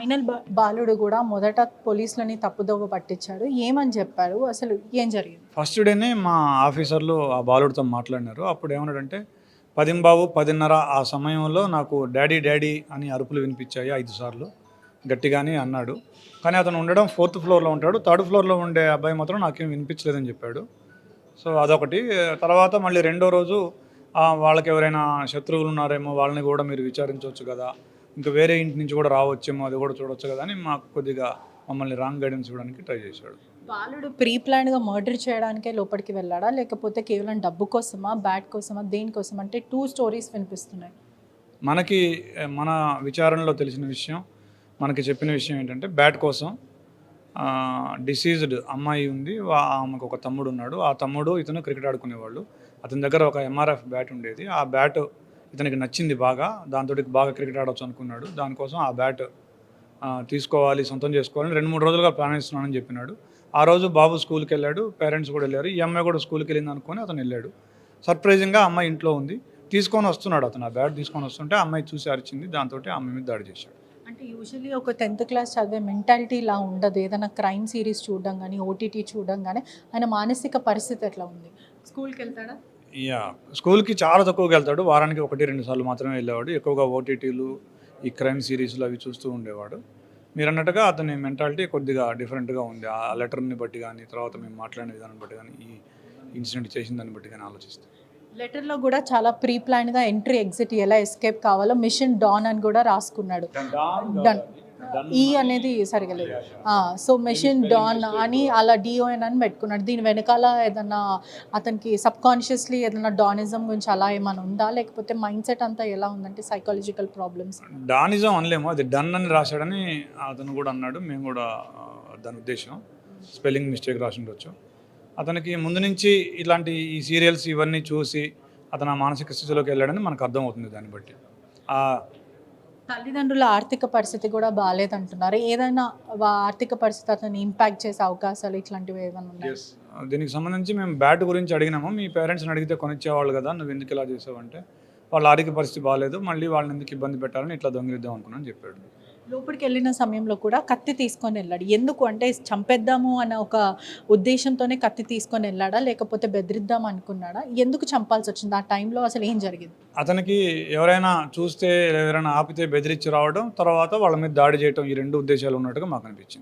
Final బాలుడు కూడా మొదట పోలీసులని తప్పుదోవ పట్టించాడు. ఏమని చెప్పాడు? అసలు ఏం జరిగింది? ఫస్ట్ డేనే మా ఆఫీసర్లు ఆ బాలుడితో మాట్లాడినారు. అప్పుడు ఏమన్నాడంటే 10 10:30 ఆ సమయంలో నాకు డాడీ డాడీ అని అరుపులు వినిపించాయి 5 సార్లు గట్టిగానే అన్నాడు. కానీ అతను ఉండడం 4th ఫ్లోర్లో ఉంటాడు. 3rd ఫ్లోర్లో ఉండే అబ్బాయి మాత్రం నాకేం వినిపించలేదని చెప్పాడు. సో అదొకటి. తర్వాత మళ్ళీ రెండో రోజు వాళ్ళకి ఎవరైనా శత్రువులు ఉన్నారేమో వాళ్ళని కూడా మీరు విచారించవచ్చు కదా, ఇంకా వేరే ఇంటి నుంచి కూడా రావచ్చేమో అది కూడా చూడొచ్చు కదా అని మాకు కొద్దిగా మమ్మల్ని రాంగ్ గైడెన్స్ ఇవ్వడానికి ట్రై చేశాడు. బాలుడు ప్రీ ప్లాన్‌గా మర్డర్ చేయడానికే లోపలికి వెళ్ళాడా? లేకపోతే కేవలం డబ్బు కోసమా? బ్యాట్ కోసమా? దేనికోసం? అంటే 2 స్టోరీస్ వినిపిస్తున్నాయి. మనకి మన విచారణలో తెలిసిన విషయం, మనకి చెప్పిన విషయం ఏంటంటే బ్యాట్ కోసం డిసీజ్డ్ అమ్మాయి ఉంది. ఆమెకు ఒక తమ్ముడు ఉన్నాడు. ఆ తమ్ముడు ఇతను క్రికెట్ ఆడుకునేవాళ్ళు. అతని దగ్గర ఒక ఎంఆర్ఎఫ్ బ్యాట్ ఉండేది. ఆ బ్యాట్ ఇతనికి నచ్చింది బాగా. దాంతో బాగా క్రికెట్ ఆడవచ్చు అనుకున్నాడు. దానికోసం ఆ బ్యాట్ తీసుకోవాలి, సొంతం చేసుకోవాలని 2-3 రోజులుగా ప్లాన్ చేస్తున్నానని చెప్పినాడు. ఆ రోజు బాబు స్కూల్కి వెళ్ళాడు, పేరెంట్స్ కూడా వెళ్ళారు. ఈ అమ్మాయి కూడా స్కూల్కి వెళ్ళింది అనుకొని అతను వెళ్ళాడు. సర్ప్రైజింగ్గా అమ్మాయి ఇంట్లో ఉంది. తీసుకొని వస్తున్నాడు అతను. ఆ బ్యాట్ తీసుకొని వస్తుంటే అమ్మాయి చూసి అరిచింది. దాంతో అమ్మాయి మీద దాడి చేశాడు. అంటే యూజువల్లీ ఒక 10th క్లాస్ చదివే మెంటాలిటీ ఇలా ఉండదు. ఏదైనా క్రైమ్ సిరీస్ చూడడం కానీ, ఓటీటీ చూడడం కానీ ఆయన మానసిక పరిస్థితి ఎట్లా ఉంది? స్కూల్కి వెళ్తాడా? స్కూల్కి చాలా తక్కువగా వెళ్తాడు. వారానికి 1-2 సార్లు మాత్రమే వెళ్ళేవాడు. ఎక్కువగా ఓటీటీలు, ఈ క్రైమ్ సిరీస్లు అవి చూస్తూ ఉండేవాడు. మీరు అన్నట్టుగా అతని మెంటాలిటీ కొద్దిగా డిఫరెంట్గా ఉంది. ఆ లెటర్ని బట్టి కానీ, తర్వాత మేము మాట్లాడిన విధానం బట్టి కానీ, ఈ ఇన్సిడెంట్ చేసిన దాన్ని బట్టి కానీ ఆలోచిస్తాం. లెటర్‌లో కూడా చాలా ప్రీ ప్లాన్‌గా ఎంట్రీ, ఎగ్జిట్ ఎలా ఎస్కేప్ కావాలో మిషన్ డాన్ అని కూడా రాసుకున్నాడు. డన్. ఈ అనేది సరిగా లేదు. సో మిషన్ డాన్ అని అలా డిఓఎన్ అని పెట్టుకున్నాడు. దీని వెనకాల ఏదన్నా అతనికి సబ్కాన్షియస్లీ ఏదైనా డానిజం గురించి అలా ఏమైనా ఉందా? లేకపోతే మైండ్ సెట్ అంతా ఎలా ఉందంటే సైకాలజికల్ ప్రాబ్లమ్స్? డానిజం అనలేము, అది డన్ అని రాశాడని అతను కూడా అన్నాడు. మేము కూడా దాని ఉద్దేశం స్పెల్లింగ్ మిస్టేక్ రాసి ఉండొచ్చు. అతనికి ముందు నుంచి ఇలాంటి ఈ సీరియల్స్ ఇవన్నీ చూసి అతను ఆ మానసిక స్థితిలోకి వెళ్ళాడని మనకు అర్థమవుతుంది దాన్ని బట్టి. తల్లిదండ్రుల ఆర్థిక పరిస్థితి కూడా బాలేదంటున్నారు. ఏదైనా ఆర్థిక పరిస్థితి అతన్ని ఇంపాక్ట్ చేసే అవకాశాలు ఇట్లాంటివి ఏమైనా ఉన్నాయి? దీనికి సంబంధించి మేము బ్యాట్ గురించి అడిగినాము. మీ పేరెంట్స్ని అడిగితే కొనిచ్చేవాళ్ళు కదా, నువ్వు ఎందుకు ఇలా చేసావు అంటే వాళ్ళ ఆర్థిక పరిస్థితి బాగాలేదు, మళ్ళీ వాళ్ళని ఎందుకు ఇబ్బంది పెట్టాలని ఇట్లా దొంగిలిద్దాం అనుకున్నాను చెప్పాడు. లోపలికి వెళ్ళిన సమయంలో కూడా కత్తి తీసుకొని వెళ్ళాడు. ఎందుకు అంటే చంపేద్దాము అన్న ఒక ఉద్దేశంతోనే కత్తి తీసుకొని వెళ్ళాడా? లేకపోతే బెదిరిద్దాం అనుకున్నాడా? ఎందుకు చంపాల్సి వచ్చింది? ఆ టైంలో అసలు ఏం జరిగింది? అతనికి ఎవరైనా చూస్తే, ఎవరైనా ఆపితే బెదిరించి రావడం, తర్వాత వాళ్ళ మీద దాడి చేయడం, ఈ 2 ఉద్దేశాలు ఉన్నట్టుగా మాకు అనిపించింది.